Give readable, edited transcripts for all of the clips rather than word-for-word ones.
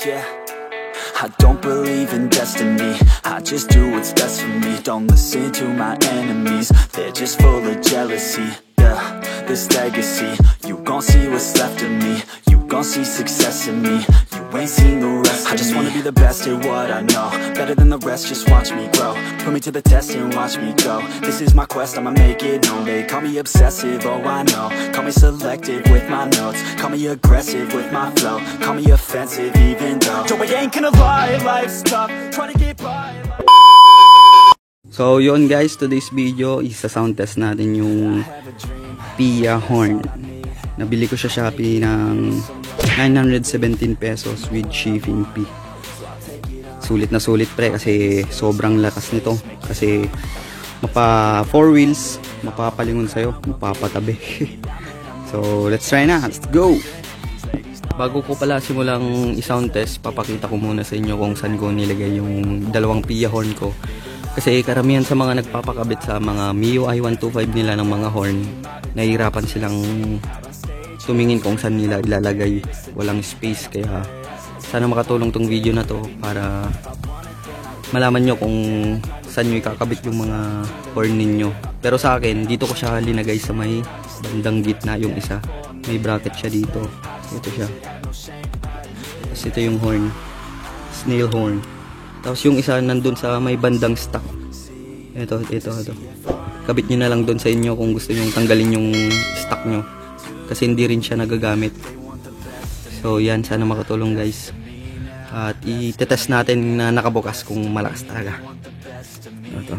yeah. I don't believe in destiny, I just do what's best for me. Don't listen to my enemies, they're just full of jealousy. Yeah, this legacy, you gon' see what's left of me. You gon' see success in me, you ain't seen the rest of me. I just wanna be the best at what I know, better than the rest, just watch me grow. Put me to the test and watch me go. This is my quest, I'ma make it known. They call me obsessive, oh I know. Call me selective with my notes, call me aggressive with my flow. Call me offensive even though Joe, I ain't gonna lie, life's tough, try to get by. So yun guys, today's video isa sound test natin yung Pia horn. Nabili ko sa Shopee ng 917 pesos with shipping fee. Sulit na sulit pre kasi sobrang lakas nito. Kasi mapa 4 wheels, mapapalingon sa'yo, mapapatabi. So let's try na, let's go! Bago ko pala simulang i-sound test, papakita ko muna sa inyo kung saan ko nilagay yung dalawang Pia horn ko. Kasi karamihan sa mga nagpapakabit sa mga MIUI 125 nila ng mga horn, nahihirapan silang tumingin kung saan nila ilalagay. Walang space, kaya sana makatulong tong video na to para malaman nyo kung saan nyo ikakabit yung mga horn ninyo. Pero sa akin, dito ko siya linagay sa may bandang gitna yung isa. May bracket siya dito. Ito siya. Tapos ito yung horn. Snail horn. Tapos yung isa nandun sa may bandang stock. Ito. Kabit nyo na lang dun sa inyo kung gusto nyo tanggalin yung stock nyo. Kasi hindi rin siya nagagamit. So yan, sana makatulong guys. At i-test natin na nakabukas kung malakas talaga. Ito.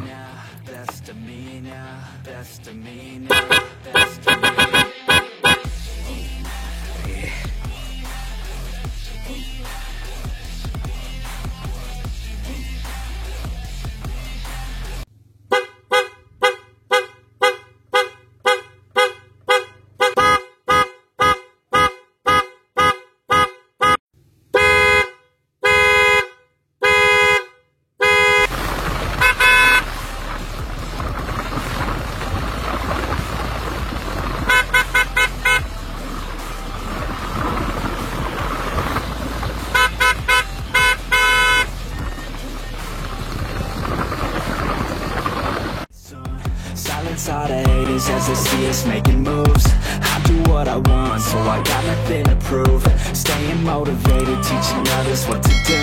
Silence all the haters as they see us making moves. I do what I want, so I got nothing to prove. Staying motivated, teaching others what to do.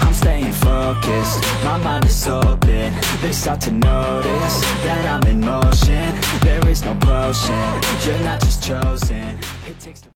I'm staying focused, my mind is open. They start to notice that I'm in motion. There is no potion, you're not just chosen. It takes